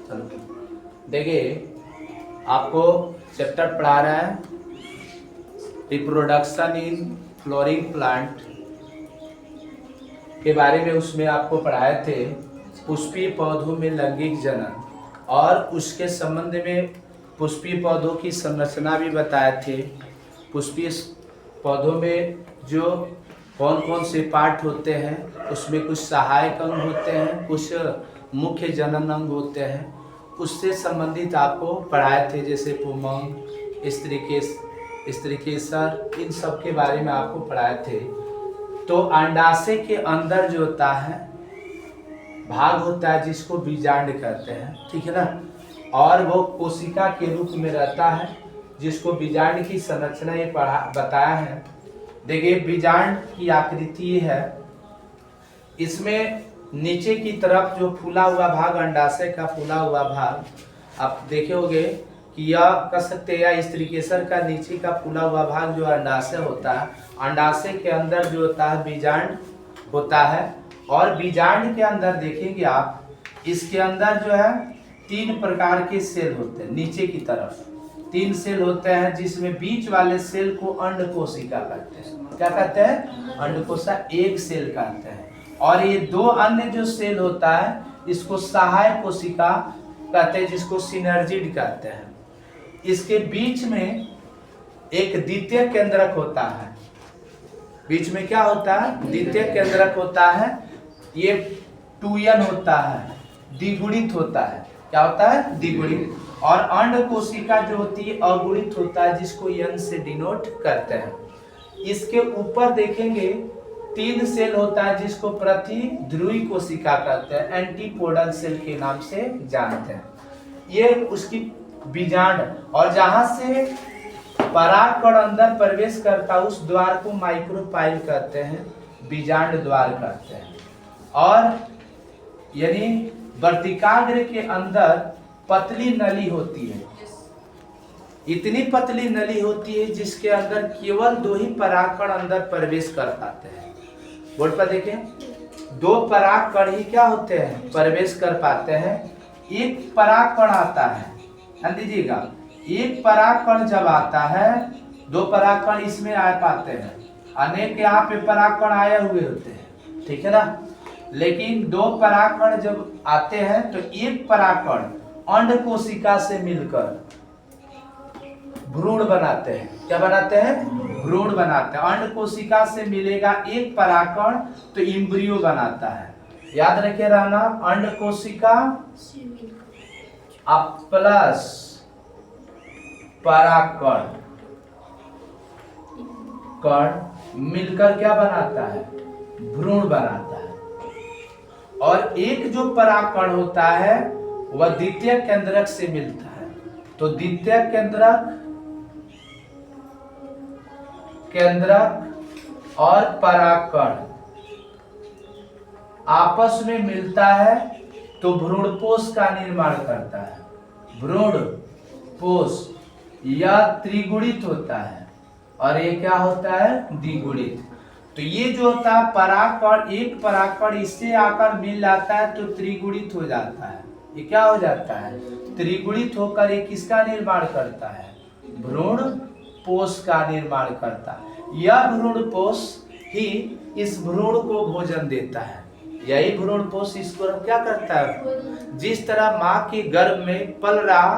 चलो देखिए, आपको चैप्टर पढ़ा रहा है रिप्रोडक्शन इन फ्लोरिंग प्लांट के बारे में। उसमें आपको पढ़ाए थे पुष्पीय पौधों में लैंगिक जनन और उसके संबंध में पुष्पीय पौधों की संरचना भी बताए थे। पुष्पीय पौधों में जो कौन कौन से पार्ट होते हैं, उसमें कुछ सहायक अंग होते हैं, कुछ मुख्य जनन अंग होते हैं, उससे संबंधित आपको पढ़ाए थे। जैसे पुंमंग, स्त्रीकेसर, इन सब के बारे में आपको पढ़ाए थे। तो अंडाशय के अंदर जो होता है भाग होता है जिसको बीजांड कहते हैं, ठीक है ना, और वो कोशिका के रूप में रहता है जिसको बीजांड की संरचना ये बताया है। देखिए बीजांड की आकृति है, इसमें नीचे की तरफ जो फूला हुआ भाग, अंडाशय का फूला हुआ भाग आप देखे होंगे कि यह कह सकते हैं, या स्त्रीकेसर का नीचे का फूला हुआ भाग जो अंडाशय होता है, अंडाशय के अंदर जो होता है बीजांड होता है। और बीजांड के अंदर देखेंगे आप, इसके अंदर जो है 3 प्रकार के सेल होते हैं। नीचे की तरफ 3 सेल होते हैं, जिसमें बीच वाले सेल को अंड कोशिका कहते हैं। क्या कहते हैं? अंड कोशिका, एक सेल कहते हैं। और ये 2 अन्य जो सेल होता है इसको सहायक कोशिका कहते हैं, जिसको सिनर्जिड कहते हैं। इसके बीच में एक द्वितीयक केंद्रक होता है। बीच में क्या होता है? द्वितीयक केंद्रक होता है। ये 2n होता है, द्विगुणित होता है। क्या होता है? द्विगुणित। और अंड कोशिका जो होती है अगुणित होता है, जिसको n से डिनोट करते हैं। इसके ऊपर देखेंगे 3 सेल होता है, जिसको प्रतिध्रुवी कोशिका कहते हैं, एंटीपोडल सेल के नाम से जानते हैं। ये उसकी बीजांड, और जहां से परागकण अंदर प्रवेश करता है उस द्वार को माइक्रोपाइल कहते हैं, बीजांड द्वार कहते हैं। और यानी वर्तिकाग्र के अंदर पतली नली होती है, इतनी पतली नली होती है जिसके अंदर केवल 2 ही परागकण अंदर प्रवेश कर पाते हैं। बोर्ड पर देखें, 2 परागकण ही क्या होते हैं? प्रवेश कर पाते हैं। एक परागकण आता है, ध्यान दीजिएगा, एक परागकण जब आता है, 2 परागकण इसमें आ पाते हैं, अनेक यहाँ पे परागकण आए हुए होते हैं, ठीक है ना। लेकिन 2 परागकण जब आते हैं तो एक परागकण अंड कोशिका से मिलकर भ्रूण बनाते हैं। क्या बनाते हैं? भ्रूण बनाते हैं। अंड कोशिका से मिलेगा एक परागकण तो इम्ब्रियो बनाता है। याद रखे रहना, अंड कोशिका प्लस परागकण मिलकर क्या बनाता है? भ्रूण बनाता है। और एक जो परागकण होता है वह द्वितीयक केंद्रक से मिलता है। तो द्वितीयक केंद्रक और परागकण आपस में मिलता है तो भ्रूणपोष का निर्माण करता है। भ्रूणपोष यह त्रिगुणित होता है और ये क्या होता है? द्विगुणित। तो ये जो होता है परागकण, एक परागकण इससे आकर मिल जाता है तो त्रिगुणित हो जाता है। ये क्या हो जाता है? त्रिगुणित होकर ये किसका निर्माण करता है? भ्रूणपोष का निर्माण करता है। यह भ्रूणपोष ही इस भ्रूण को भोजन देता है। यही भ्रूणपोष इसको क्या करता है? जिस तरह माँ के गर्भ में पल रहा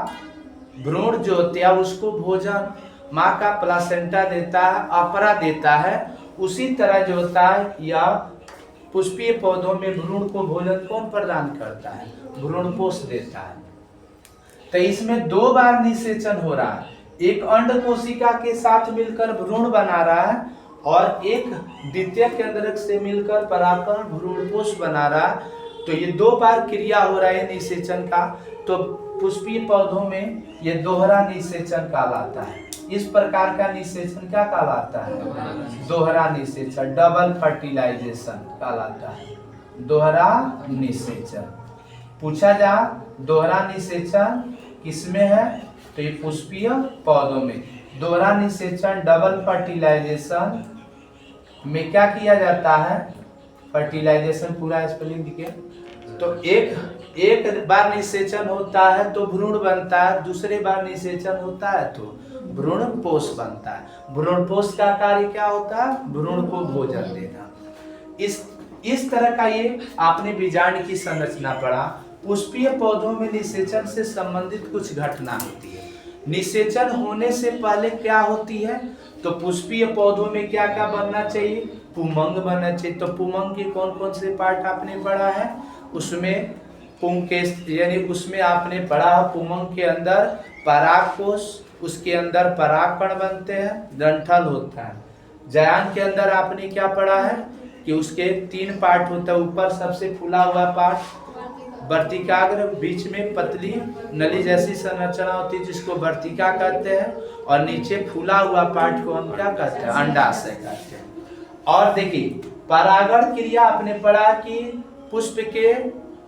भ्रूण जो होता है उसको भोजन माँ का प्लासेंटा देता है, अपरा देता है, उसी तरह जो होता है या पुष्पीय पौधों में भ्रूण को भोजन कौन प्रदान करता है? भ्रूणपोष देता है। तो इसमें 2 बार निषेचन हो रहा है। एक अंड कोशिका के साथ मिलकर भ्रूण बना रहा है और एक द्वितीयक केंद्रक से मिलकर परागकण भ्रूणपोष बना रहा है। तो ये 2 बार क्रिया हो रहा है निषेचन का। तो पुष्पीय पौधों में ये दोहरा निषेचन कहलाता है। इस प्रकार का निषेचन क्या कहलाता है? दोहरा निषेचन, डबल फर्टिलाइजेशन कहलाता है। दोहरा निषेचन पूछा जा, दोहरा निषेचन किसमें है? तो ये पुष्पीय पौधों में। दोहरा निषेचन, डबल फर्टिलाइजेशन में क्या किया जाता है? फर्टिलाइजेशन पूरा स्पेलिंग दिखे तो एक एक बार निषेचन होता है तो भ्रूण बनता है, दूसरे बार निषेचन होता है तो भ्रूण पोष बनता है। भ्रूण पोष का कार्य क्या होता है? भ्रूण को भोजन देना। इस तरह का ये आपने बीजांड की संरचना पढ़ा। पुष्पीय पौधों में निषेचन से संबंधित कुछ घटना होती है। निषेचन होने से पहले क्या होती है? तो पुष्पीय पौधों में क्या क्या बनना चाहिए? पुमंग बनना चाहिए। तो पुमंग के कौन कौन से पार्ट आपने पढ़ा है? उसमें पुंकेश यानी उसमें आपने पढ़ा पुमंग के अंदर परागकोश, उसके अंदर परागकण बनते हैं, डंठल होता है। जयान के अंदर आपने क्या पढ़ा है कि उसके 3 पार्ट होता है। ऊपर सबसे फूला हुआ पार्ट वर्तिकाग्र, बीच में पतली नली जैसी संरचना होती है जिसको वर्तिका कहते हैं, और नीचे फूला हुआ पार्ट को हम क्या कहते हैं? अंडाशय कहते हैं। और देखिए परागण क्रिया आपने पढ़ा कि पुष्प के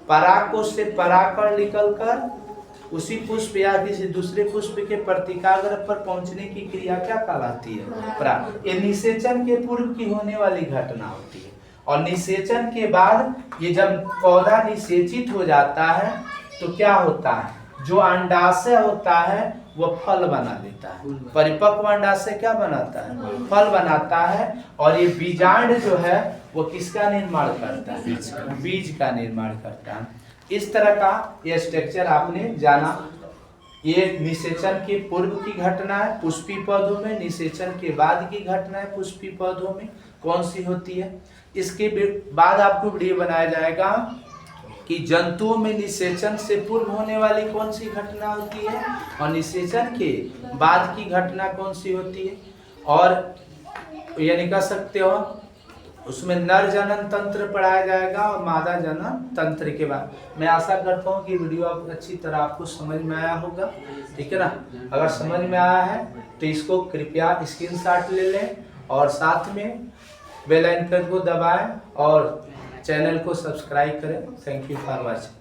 परागकोश से परागकण निकलकर उसी पुष्प या किसी दूसरे पुष्प के वर्तिकाग्र पर पहुंचने की क्रिया क्या कहलाती है? पराग। ये निषेचन के पूर्व की होने वाली घटना होती है। और निषेचन के बाद ये जब पौधा निषेचित हो जाता है तो क्या होता है? जो अंडाशय होता है वो फल बना देता है। परिपक्व अंडाशय क्या बनाता है? फल बनाता है। और ये बीजांड जो है वो किसका निर्माण करता है? बीज का निर्माण करता है। इस तरह का ये स्ट्रक्चर आपने जाना। ये निषेचन के पूर्व की घटना है पुष्पीय पौधों में, निषेचन के बाद की घटना है पुष्पीय पौधों में कौन सी होती है। इसके बाद आपको वीडियो बनाया जाएगा कि जंतुओं में निषेचन से पूर्व होने वाली कौन सी घटना होती है और निषेचन के बाद की घटना कौन सी होती है। और यानी कह सकते हो उसमें नर जनन तंत्र पढ़ाया जाएगा और मादा जनन तंत्र के बाद। मैं आशा करता हूँ कि वीडियो अच्छी तरह आपको समझ में आया होगा, ठीक है ना। अगर समझ में आया है तो इसको कृपया स्क्रीनशॉट ले लें और साथ में बेल आइकन को दबाएं और चैनल को सब्सक्राइब करें। Thank you for watching.